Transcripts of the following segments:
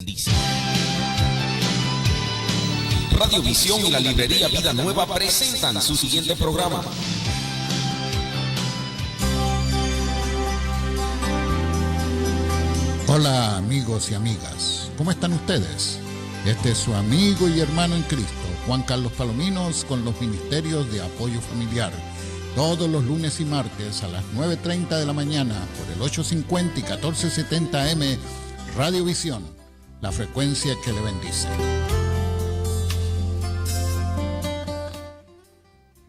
Dice. Radiovisión y la librería Vida Nueva presentan su siguiente programa. Hola amigos y amigas, ¿cómo están ustedes? Este es su amigo y hermano en Cristo, Juan Carlos Palominos, con los ministerios de apoyo familiar. Todos los lunes y martes a las 9:30 de la mañana por el 850 y 1470 AM, Radiovisión, la frecuencia que le bendice.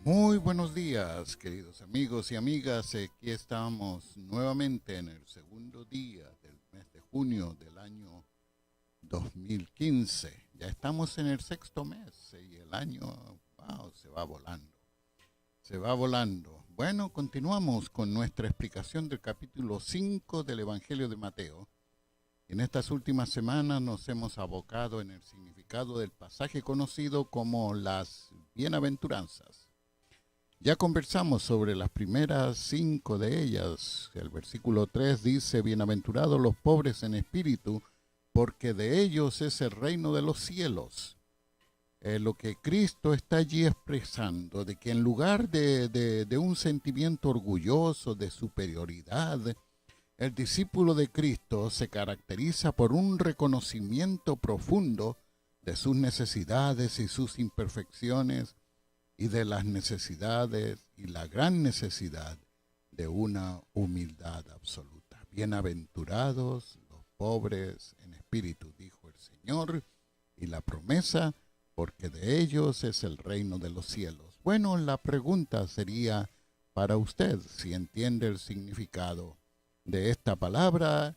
Muy buenos días, queridos amigos y amigas. Aquí estamos nuevamente en el segundo día del mes de junio del año 2015. Ya estamos en el sexto mes y el año, se va volando. Se va volando. Bueno, continuamos con nuestra explicación del capítulo 5 del Evangelio de Mateo. En estas últimas semanas nos hemos abocado en el significado del pasaje conocido como las bienaventuranzas. Ya conversamos sobre las primeras 5 de ellas. El versículo 3 dice: bienaventurados los pobres en espíritu, porque de ellos es el reino de los cielos. Lo que Cristo está allí expresando, de que en lugar de un sentimiento orgulloso de superioridad, el discípulo de Cristo se caracteriza por un reconocimiento profundo de sus necesidades y sus imperfecciones, y de las necesidades y la gran necesidad de una humildad absoluta. Bienaventurados los pobres en espíritu, dijo el Señor, y la promesa, porque de ellos es el reino de los cielos. Bueno, la pregunta sería para usted, si entiende el significado de esta palabra,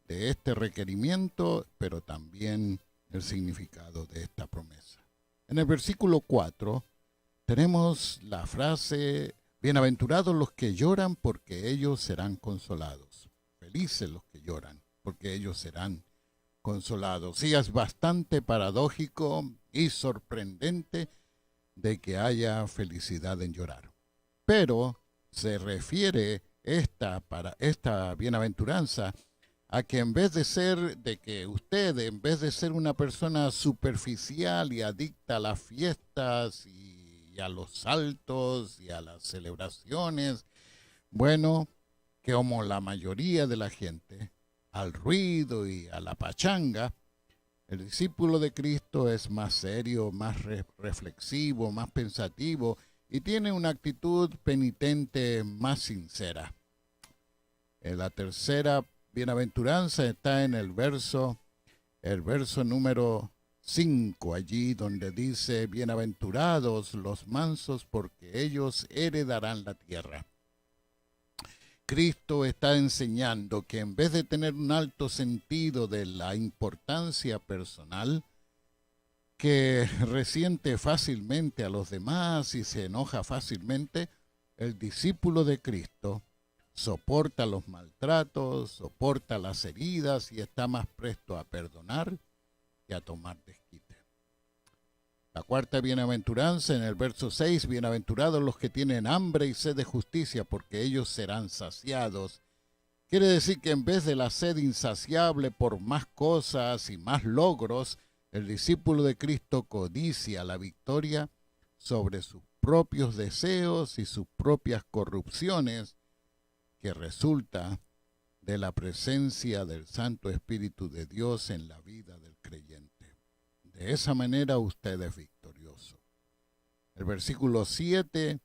de este requerimiento, pero también el significado de esta promesa. En el versículo 4 tenemos la frase: bienaventurados los que lloran, porque ellos serán consolados. Felices los que lloran, porque ellos serán consolados. Sí, es bastante paradójico y sorprendente de que haya felicidad en llorar. Pero se refiere esta bienaventuranza a que en vez de ser una persona superficial y adicta a las fiestas y a los saltos y a las celebraciones, bueno, que como la mayoría de la gente, al ruido y a la pachanga, el discípulo de Cristo es más serio, más reflexivo, más pensativo y tiene una actitud penitente más sincera. La tercera bienaventuranza está en el verso número 5, allí donde dice: bienaventurados los mansos, porque ellos heredarán la tierra. Cristo está enseñando que en vez de tener un alto sentido de la importancia personal, que resiente fácilmente a los demás y se enoja fácilmente, el discípulo de Cristo soporta los maltratos, soporta las heridas y está más presto a perdonar que a tomar desquite. La cuarta bienaventuranza en el verso 6, bienaventurados los que tienen hambre y sed de justicia, porque ellos serán saciados. Quiere decir que en vez de la sed insaciable por más cosas y más logros, el discípulo de Cristo codicia la victoria sobre sus propios deseos y sus propias corrupciones, que resulta de la presencia del Santo Espíritu de Dios en la vida del creyente. De esa manera usted es victorioso. El versículo 7,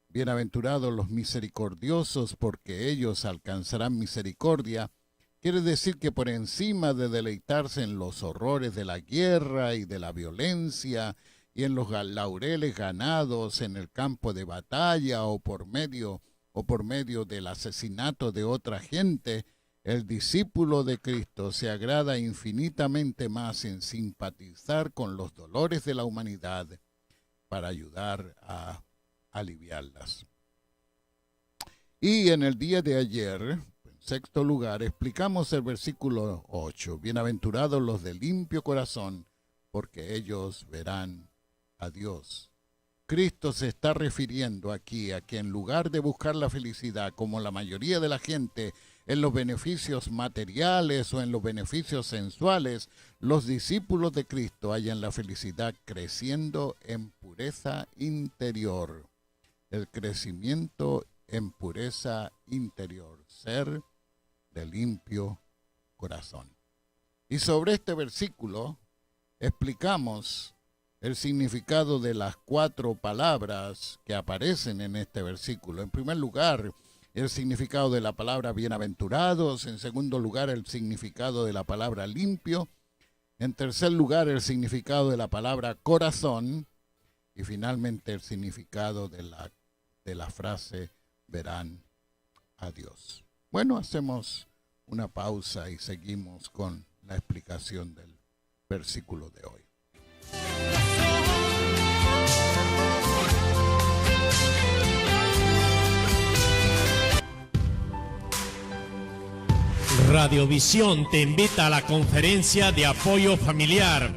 bienaventurados los misericordiosos, porque ellos alcanzarán misericordia. Quiere decir que por encima de deleitarse en los horrores de la guerra y de la violencia y en los laureles ganados en el campo de batalla o por medio del asesinato de otra gente, el discípulo de Cristo se agrada infinitamente más en simpatizar con los dolores de la humanidad para ayudar a aliviarlas. Y en el día de ayer, en sexto lugar, explicamos el versículo 8. Bienaventurados los de limpio corazón, porque ellos verán a Dios. Cristo se está refiriendo aquí a que en lugar de buscar la felicidad, como la mayoría de la gente en los beneficios materiales o en los beneficios sensuales, los discípulos de Cristo hallan la felicidad creciendo en pureza interior. El crecimiento en pureza interior, ser de limpio corazón. Y sobre este versículo explicamos el significado de las 4 palabras que aparecen en este versículo. En primer lugar, el significado de la palabra bienaventurados. En segundo lugar, el significado de la palabra limpio. En tercer lugar, el significado de la palabra corazón. Y finalmente, el significado de la frase verán a Dios. Bueno, hacemos una pausa y seguimos con la explicación del versículo de hoy. Radiovisión te invita a la conferencia de apoyo familiar,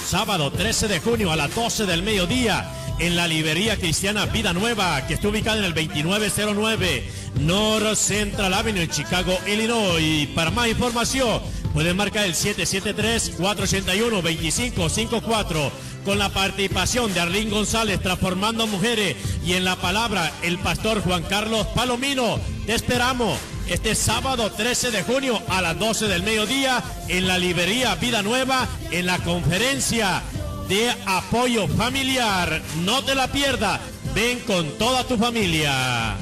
sábado 13 de junio a las 12 del mediodía, en la librería cristiana Vida Nueva, que está ubicada en el 2909 North Central Avenue, en Chicago, Illinois. Para más información, pueden marcar el 773-481-2554, con la participación de Arlene González, Transformando Mujeres, y en la palabra, el pastor Juan Carlos Palomino. Te esperamos este sábado 13 de junio a las 12 del mediodía, en la librería Vida Nueva, en la conferencia de apoyo familiar. No te la pierdas, ven con toda tu familia.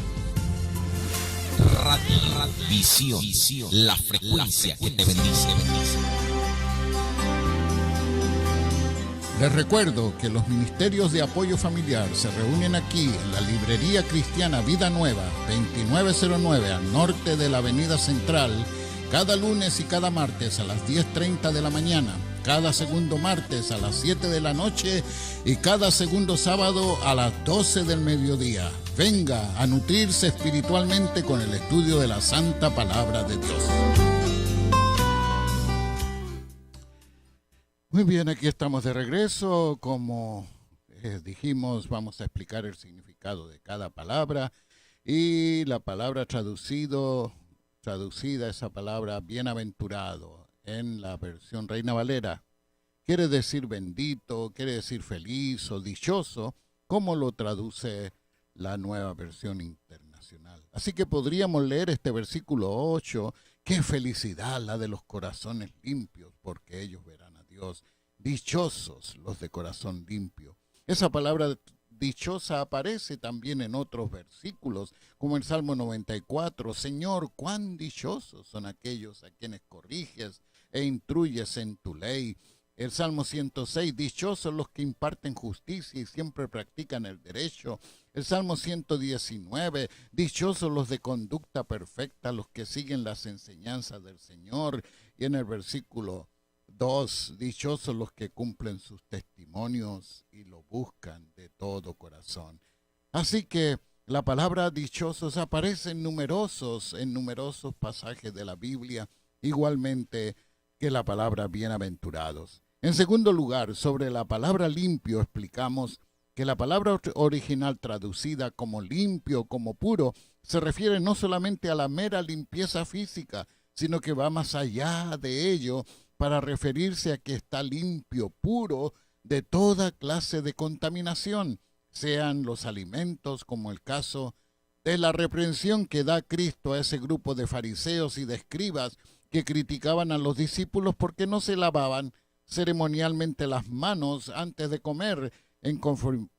Visión, la frecuencia que te bendice. Les recuerdo que los ministerios de apoyo familiar se reúnen aquí en la librería cristiana Vida Nueva, 2909 al norte de la Avenida Central, cada lunes y cada martes a las 10:30 de la mañana, cada segundo martes a las 7 de la noche y cada segundo sábado a las 12 del mediodía. Venga a nutrirse espiritualmente con el estudio de la Santa Palabra de Dios. Muy bien, aquí estamos de regreso. Como dijimos, vamos a explicar el significado de cada palabra. Y la palabra traducida, esa palabra bienaventurado, en la versión Reina Valera, quiere decir bendito, quiere decir feliz o dichoso, como lo traduce la Nueva Versión Internacional. Así que podríamos leer este versículo 8, qué felicidad la de los corazones limpios, porque ellos verán a Dios. Dichosos los de corazón limpio. Esa palabra dichosa aparece también en otros versículos, como el Salmo 94. Señor, cuán dichosos son aquellos a quienes corriges e instruyes en tu ley. El Salmo 106, dichosos los que imparten justicia y siempre practican el derecho. El Salmo 119, dichosos los de conducta perfecta, los que siguen las enseñanzas del Señor. Y en el versículo 2, dichosos los que cumplen sus testimonios y lo buscan de todo corazón. Así que la palabra dichosos aparece en numerosos pasajes de la Biblia, igualmente que la palabra bienaventurados. En segundo lugar, sobre la palabra limpio explicamos que la palabra original traducida como limpio, como puro, se refiere no solamente a la mera limpieza física, sino que va más allá de ello para referirse a que está limpio, puro de toda clase de contaminación, sean los alimentos, como el caso de la reprensión que da Cristo a ese grupo de fariseos y de escribas que criticaban a los discípulos porque no se lavaban ceremonialmente las manos antes de comer, en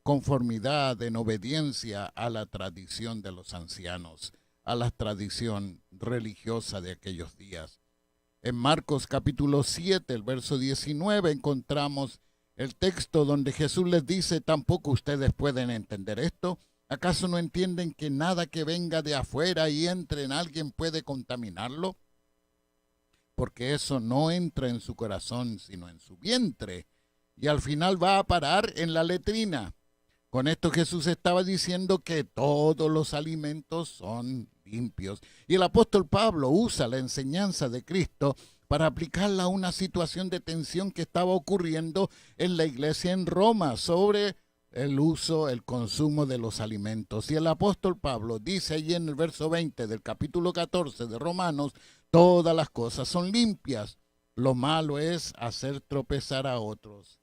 conformidad, en obediencia a la tradición de los ancianos, a la tradición religiosa de aquellos días. En Marcos capítulo 7, el verso 19, encontramos el texto donde Jesús les dice, ¿tampoco ustedes pueden entender esto? ¿Acaso no entienden que nada que venga de afuera y entre en alguien puede contaminarlo? Porque eso no entra en su corazón, sino en su vientre, y al final va a parar en la letrina. Con esto Jesús estaba diciendo que todos los alimentos son limpios. Y el apóstol Pablo usa la enseñanza de Cristo para aplicarla a una situación de tensión que estaba ocurriendo en la iglesia en Roma sobre el uso, el consumo de los alimentos. Y el apóstol Pablo dice allí en el verso 20 del capítulo 14 de Romanos, todas las cosas son limpias. Lo malo es hacer tropezar a otros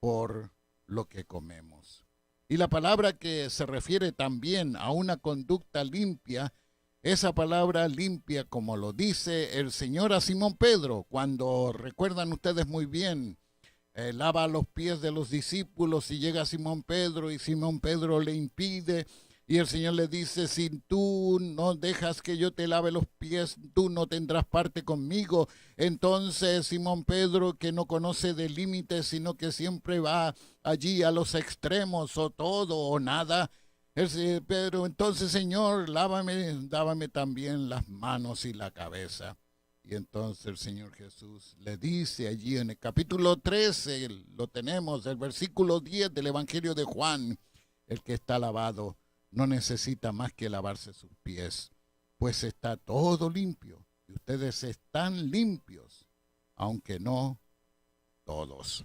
por lo que comemos. Y la palabra que se refiere también a una conducta limpia, esa palabra limpia, como lo dice el Señor a Simón Pedro, cuando recuerdan ustedes muy bien, lava los pies de los discípulos y llega Simón Pedro y Simón Pedro le impide y el Señor le dice, si tú no dejas que yo te lave los pies, tú no tendrás parte conmigo. Entonces Simón Pedro, que no conoce de límites, sino que siempre va allí a los extremos, o todo o nada, Pedro, entonces Señor, lávame también las manos y la cabeza. Y entonces el Señor Jesús le dice allí en el capítulo 13, lo tenemos, el versículo 10 del Evangelio de Juan, el que está lavado no necesita más que lavarse sus pies, pues está todo limpio. Y ustedes están limpios, aunque no todos.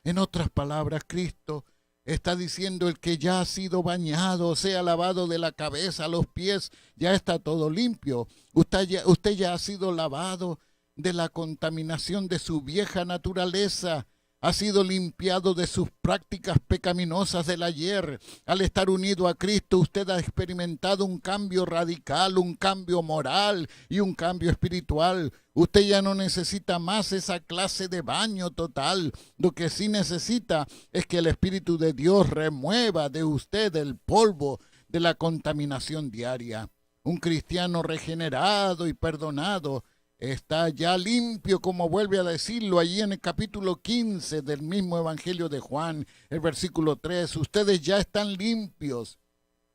En otras palabras, Cristo está diciendo, el que ya ha sido bañado, sea lavado de la cabeza a los pies, ya está todo limpio. Usted ya ha sido lavado de la contaminación de su vieja naturaleza, ha sido limpiado de sus prácticas pecaminosas del ayer. Al estar unido a Cristo, usted ha experimentado un cambio radical, un cambio moral y un cambio espiritual. Usted ya no necesita más esa clase de baño total. Lo que sí necesita es que el Espíritu de Dios remueva de usted el polvo de la contaminación diaria. Un cristiano regenerado y perdonado está ya limpio, como vuelve a decirlo allí en el capítulo 15 del mismo Evangelio de Juan, el versículo 3. Ustedes ya están limpios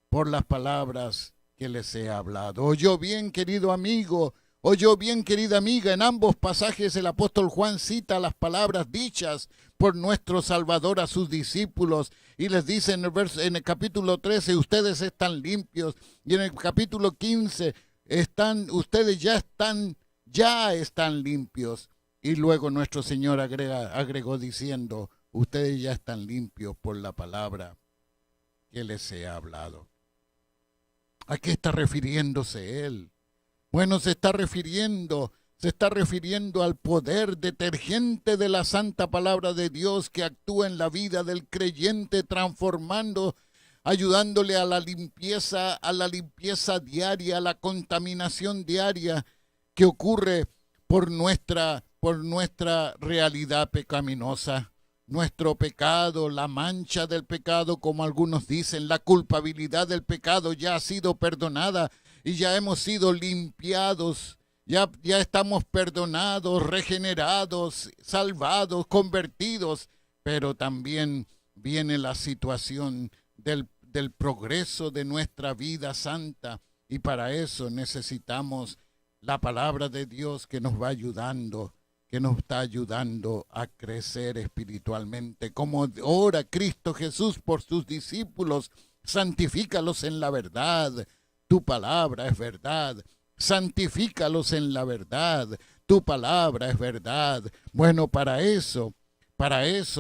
por las palabras que les he hablado. ¿Oyó bien, querido amigo? ¿Oyó bien, querida amiga? En ambos pasajes el apóstol Juan cita las palabras dichas por nuestro Salvador a sus discípulos y les dice en el capítulo 13, ustedes están limpios, y en el capítulo 15, ustedes ya están limpios. Y luego nuestro Señor agregó diciendo, ustedes ya están limpios por la palabra que les he hablado. ¿A qué está refiriéndose él? Bueno, se está refiriendo al poder detergente de la santa palabra de Dios que actúa en la vida del creyente, transformando, ayudándole a la limpieza diaria, a la contaminación diaria que ocurre por nuestra realidad pecaminosa, nuestro pecado, la mancha del pecado, como algunos dicen, la culpabilidad del pecado ya ha sido perdonada y ya hemos sido limpiados, ya estamos perdonados, regenerados, salvados, convertidos, pero también viene la situación del progreso de nuestra vida santa y para eso necesitamos la palabra de Dios que nos va ayudando, que nos está ayudando a crecer espiritualmente. Como ora Cristo Jesús por sus discípulos, santifícalos en la verdad. Tu palabra es verdad. Santifícalos en la verdad. Tu palabra es verdad. Bueno, para eso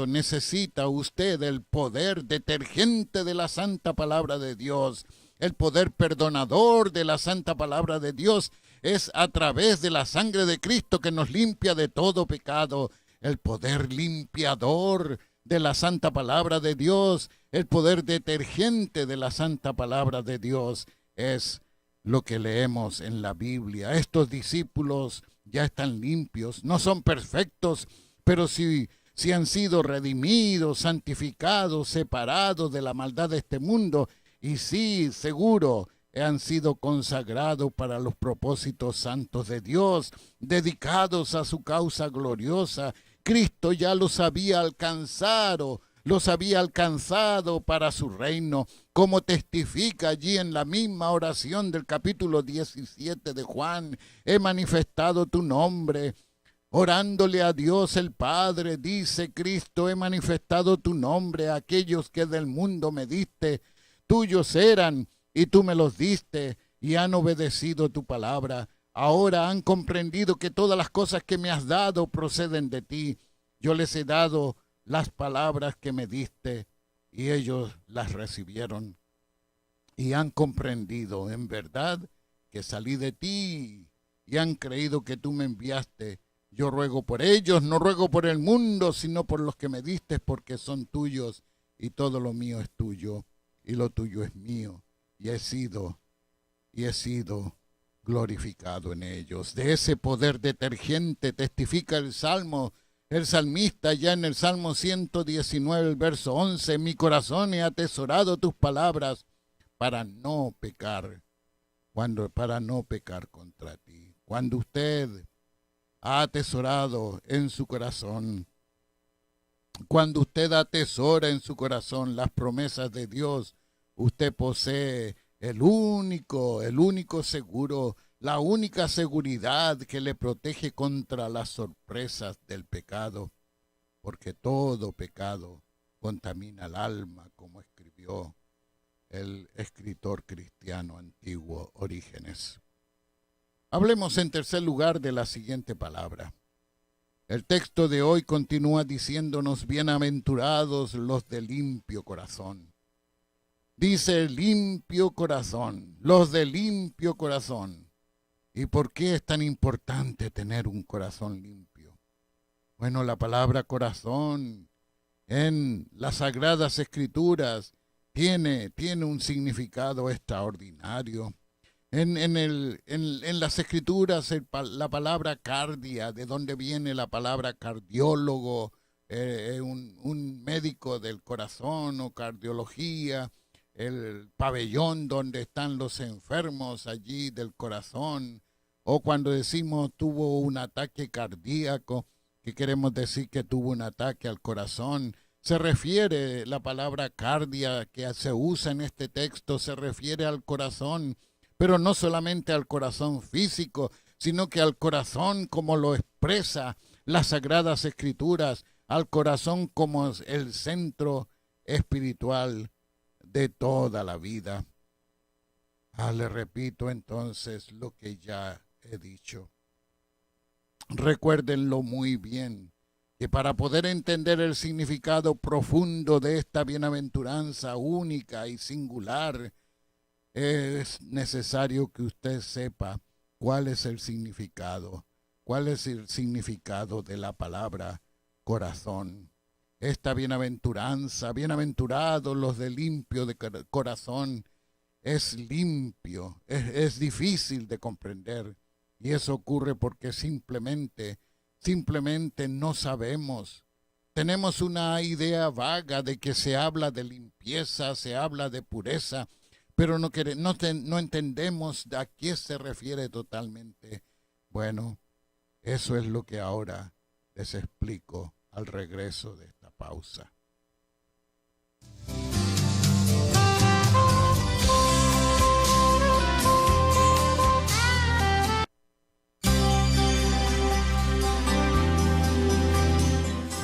necesita usted el poder detergente de la santa palabra de Dios. El poder perdonador de la santa palabra de Dios es a través de la sangre de Cristo que nos limpia de todo pecado. El poder limpiador de la santa palabra de Dios, el poder detergente de la santa palabra de Dios es lo que leemos en la Biblia. Estos discípulos ya están limpios, no son perfectos, pero sí han sido redimidos, santificados, separados de la maldad de este mundo. Y sí, seguro, han sido consagrados para los propósitos santos de Dios, dedicados a su causa gloriosa. Cristo ya los había alcanzado para su reino, como testifica allí en la misma oración del capítulo 17 de Juan. He manifestado tu nombre. Orándole a Dios el Padre, dice Cristo, he manifestado tu nombre a aquellos que del mundo me diste. Tuyos eran, y tú me los diste, y han obedecido tu palabra. Ahora han comprendido que todas las cosas que me has dado proceden de ti. Yo les he dado las palabras que me diste, y ellos las recibieron y han comprendido en verdad que salí de ti y han creído que tú me enviaste. Yo ruego por ellos, no ruego por el mundo, sino por los que me diste, porque son tuyos y todo lo mío es tuyo y lo tuyo es mío, y he sido glorificado en ellos. De ese poder detergente testifica el salmista ya en el Salmo 119, el verso 11, mi corazón he atesorado tus palabras para no pecar contra ti. Cuando usted ha atesorado en su corazón, cuando usted atesora en su corazón las promesas de Dios, usted posee el único seguro, la única seguridad que le protege contra las sorpresas del pecado, porque todo pecado contamina el alma, como escribió el escritor cristiano antiguo Orígenes. Hablemos en tercer lugar de la siguiente palabra. El texto de hoy continúa diciéndonos, bienaventurados los de limpio corazón. Dice limpio corazón, los de limpio corazón. ¿Y por qué es tan importante tener un corazón limpio? Bueno, la palabra corazón en las Sagradas Escrituras tiene un significado extraordinario. En las Escrituras la palabra cardia, de donde viene la palabra cardiólogo, un médico del corazón o cardiología, el pabellón donde están los enfermos allí del corazón, o cuando decimos tuvo un ataque cardíaco, que queremos decir que tuvo un ataque al corazón. Se refiere, la palabra cardia que se usa en este texto, se refiere al corazón, pero no solamente al corazón físico, sino que al corazón como lo expresa las Sagradas Escrituras, al corazón como el centro espiritual de toda la vida. Le repito entonces lo que ya he dicho. Recuérdenlo muy bien, que para poder entender el significado profundo de esta bienaventuranza única y singular, es necesario que usted sepa cuál es el significado de la palabra corazón. Esta bienaventuranza, bienaventurados los de limpio de corazón, es limpio, es difícil de comprender, y eso ocurre porque simplemente no sabemos. Tenemos una idea vaga de que se habla de limpieza, se habla de pureza, pero no entendemos a qué se refiere totalmente. Bueno, eso es lo que ahora les explico al regreso de esta pausa.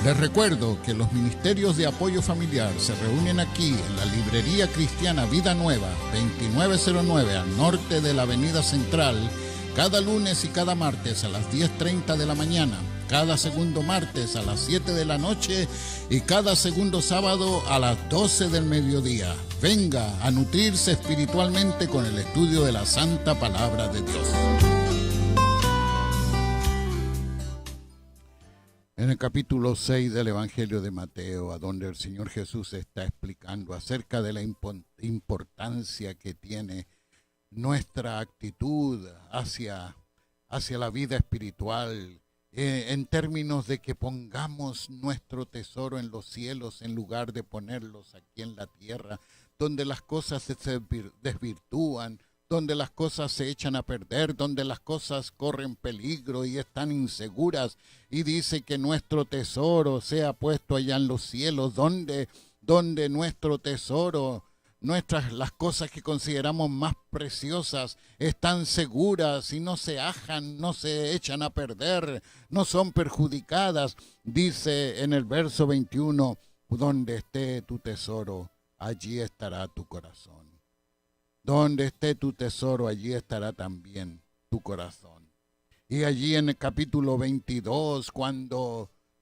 Les recuerdo que los ministerios de apoyo familiar se reúnen aquí en la Librería Cristiana Vida Nueva, 2909 al norte de la Avenida Central, cada lunes y cada martes a las 10:30 de la mañana, cada segundo martes a las 7 de la noche y cada segundo sábado a las 12 del mediodía. Venga a nutrirse espiritualmente con el estudio de la Santa Palabra de Dios. En el capítulo 6 del Evangelio de Mateo, a donde el Señor Jesús está explicando acerca de la importancia que tiene nuestra actitud hacia la vida espiritual, en términos de que pongamos nuestro tesoro en los cielos en lugar de ponerlos aquí en la tierra, donde las cosas se desvirtúan, donde las cosas se echan a perder, donde las cosas corren peligro y están inseguras, y dice que nuestro tesoro sea puesto allá en los cielos, donde nuestro tesoro, las cosas que consideramos más preciosas están seguras y no se ajan, no se echan a perder, no son perjudicadas. Dice en el verso 21, donde esté tu tesoro, allí estará tu corazón. Donde esté tu tesoro, allí estará también tu corazón. Y allí en el capítulo 22,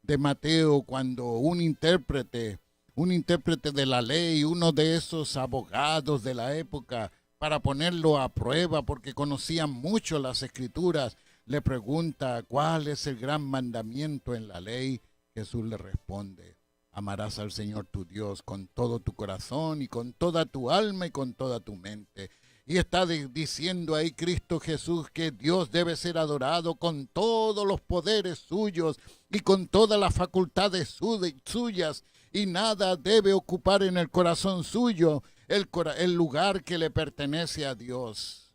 de Mateo, cuando un intérprete un intérprete de la ley, uno de esos abogados de la época, para ponerlo a prueba porque conocían mucho las escrituras, le pregunta cuál es el gran mandamiento en la ley. Jesús le responde: amarás al Señor tu Dios con todo tu corazón y con toda tu alma y con toda tu mente. Y está diciendo ahí Cristo Jesús que Dios debe ser adorado con todos los poderes suyos y con todas las facultades suyas, y nada debe ocupar en el corazón suyo el lugar que le pertenece a Dios.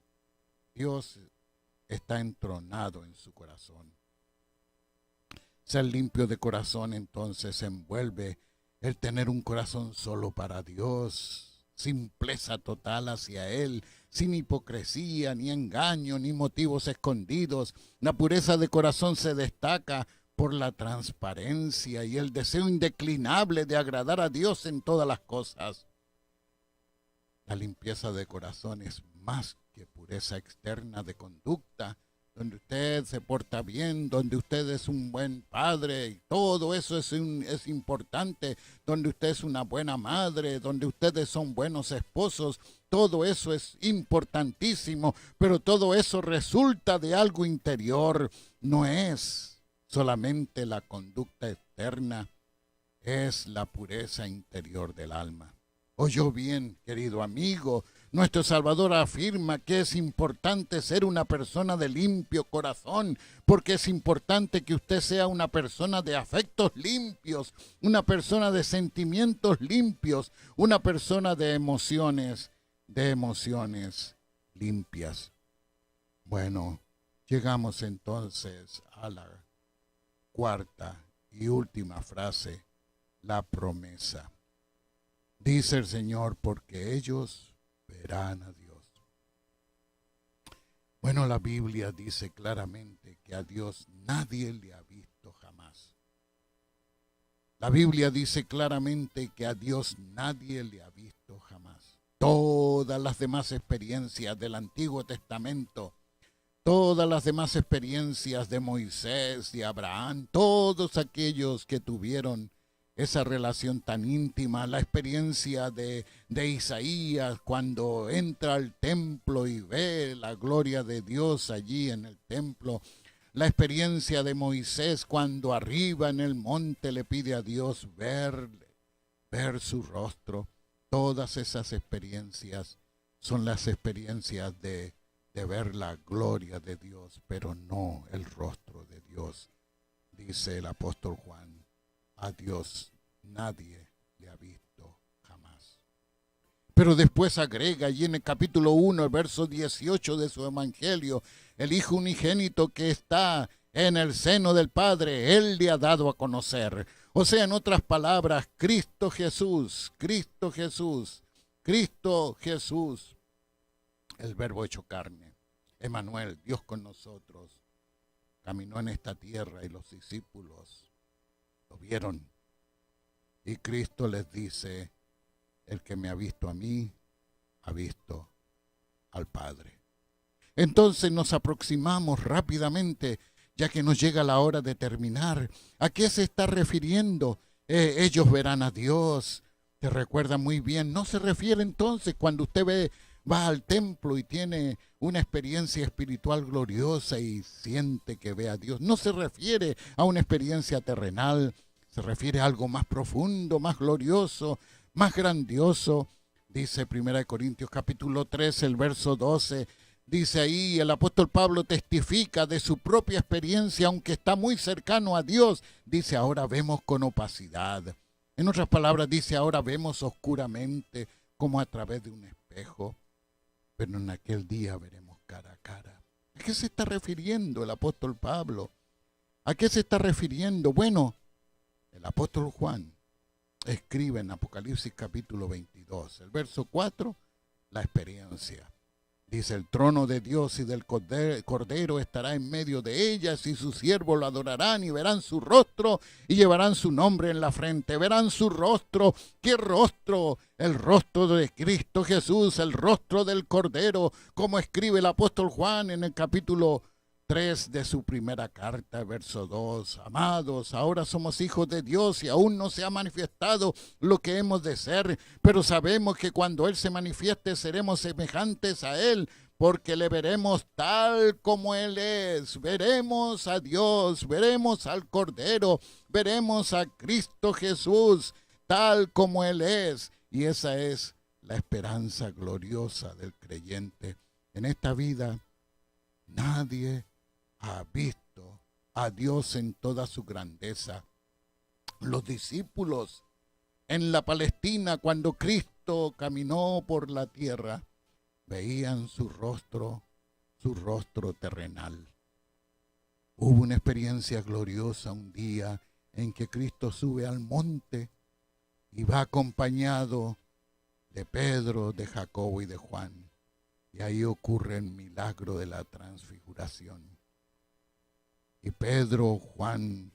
Dios está entronado en su corazón. Ser limpio de corazón entonces envuelve el tener un corazón solo para Dios, simpleza total hacia Él, sin hipocresía, ni engaño, ni motivos escondidos. La pureza de corazón se destaca por la transparencia y el deseo indeclinable de agradar a Dios en todas las cosas. La limpieza de corazón es más que pureza externa de conducta, donde usted se porta bien, donde usted es un buen padre, y todo eso es importante, donde usted es una buena madre, donde ustedes son buenos esposos, todo eso es importantísimo, pero todo eso resulta de algo interior, no es solamente la conducta externa, es la pureza interior del alma. Oyó bien, querido amigo, nuestro Salvador afirma que es importante ser una persona de limpio corazón, porque es importante que usted sea una persona de afectos limpios, una persona de sentimientos limpios, una persona de emociones limpias. Bueno, llegamos entonces a la cuarta y última frase, la promesa. Dice el Señor, porque ellos verán a Dios. Bueno, la Biblia dice claramente que a Dios nadie le ha visto jamás. La Biblia dice claramente que a Dios nadie le ha visto jamás. Todas las demás experiencias del Antiguo Testamento, todas las demás experiencias de Moisés, de Abraham, todos aquellos que tuvieron esa relación tan íntima, la experiencia de Isaías cuando entra al templo y ve la gloria de Dios allí en el templo, la experiencia de Moisés cuando arriba en el monte le pide a Dios ver su rostro. Todas esas experiencias son las experiencias de ver la gloria de Dios, pero no el rostro de Dios. Dice el apóstol Juan, a Dios nadie le ha visto jamás. Pero después agrega, y en el capítulo 1, el verso 18 de su evangelio, el Hijo unigénito que está en el seno del Padre, Él le ha dado a conocer. O sea, en otras palabras, Cristo Jesús, el Verbo hecho carne, Emmanuel, Dios con nosotros, caminó en esta tierra y los discípulos lo vieron. Y Cristo les dice, el que me ha visto a mí, ha visto al Padre. Entonces nos aproximamos rápidamente, ya que nos llega la hora de terminar. ¿A qué se está refiriendo? Ellos verán a Dios. Te recuerda muy bien. No se refiere entonces cuando usted va al templo y tiene una experiencia espiritual gloriosa y siente que ve a Dios. No se refiere a una experiencia terrenal. Se refiere a algo más profundo, más glorioso, más grandioso. Dice 1 Corintios capítulo 3, el verso 12. Dice ahí, el apóstol Pablo testifica de su propia experiencia, aunque está muy cercano a Dios. Dice, ahora vemos con opacidad. En otras palabras, dice, ahora vemos oscuramente, como a través de un espejo. Pero en aquel día veremos cara a cara. ¿A qué se está refiriendo el apóstol Pablo? ¿A qué se está refiriendo? Bueno, el apóstol Juan escribe en Apocalipsis capítulo 22, el verso 4, la experiencia. Dice, el trono de Dios y del Cordero estará en medio de ellas, y sus siervos lo adorarán y verán su rostro y llevarán su nombre en la frente. Verán su rostro. ¿Qué rostro? El rostro de Cristo Jesús, el rostro del Cordero, como escribe el apóstol Juan en el capítulo 3 de su primera carta, verso 2. Amados, ahora somos hijos de Dios y aún no se ha manifestado lo que hemos de ser, pero sabemos que cuando Él se manifieste seremos semejantes a Él, porque le veremos tal como Él es. Veremos a Dios, veremos al Cordero, veremos a Cristo Jesús tal como Él es. Y esa es la esperanza gloriosa del creyente. En esta vida nadie ha visto a Dios en toda su grandeza. Los discípulos en la Palestina, cuando Cristo caminó por la tierra, veían su rostro terrenal. Hubo una experiencia gloriosa un día en que Cristo sube al monte y va acompañado de Pedro, de Jacobo y de Juan. Y ahí ocurre el milagro de la transfiguración. Y Pedro, Juan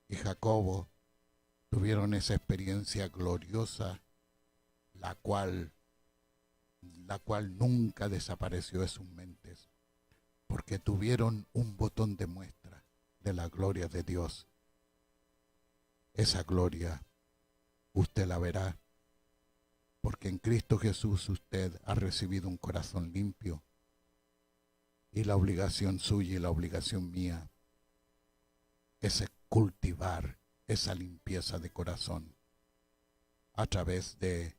y Jacobo tuvieron esa experiencia gloriosa, la cual nunca desapareció de sus mentes, porque tuvieron un botón de muestra de la gloria de Dios. Esa gloria usted la verá, porque en Cristo Jesús usted ha recibido un corazón limpio, y la obligación suya y la obligación mía es cultivar esa limpieza de corazón a través de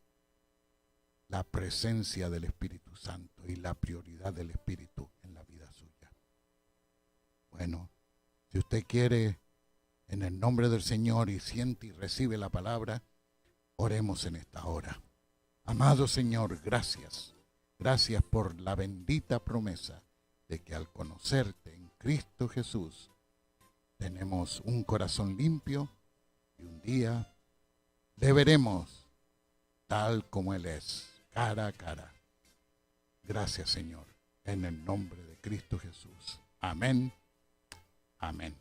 la presencia del Espíritu Santo y la prioridad del Espíritu en la vida suya. Bueno, si usted quiere, en el nombre del Señor, y siente y recibe la palabra, oremos en esta hora. Amado Señor, gracias. Gracias por la bendita promesa de que al conocerte en Cristo Jesús, tenemos un corazón limpio y un día le veremos tal como Él es, cara a cara. Gracias, Señor, en el nombre de Cristo Jesús. Amén. Amén.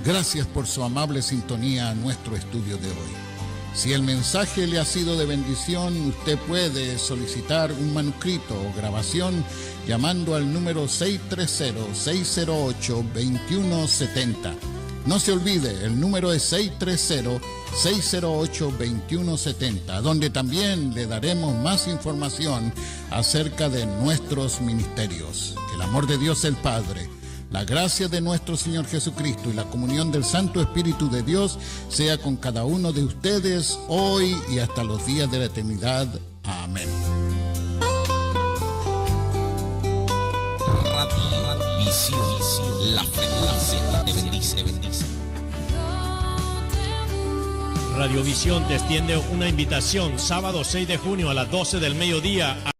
Gracias por su amable sintonía a nuestro estudio de hoy. Si el mensaje le ha sido de bendición, usted puede solicitar un manuscrito o grabación llamando al número 630-608-2170. No se olvide, el número es 630-608-2170, donde también le daremos más información acerca de nuestros ministerios. El amor de Dios el Padre, la gracia de nuestro Señor Jesucristo y la comunión del Santo Espíritu de Dios sea con cada uno de ustedes hoy y hasta los días de la eternidad. Amén. Radiovisión, la frecuencia te bendice, bendice. Radiovisión te extiende una invitación sábado 6 de junio a las 12 del mediodía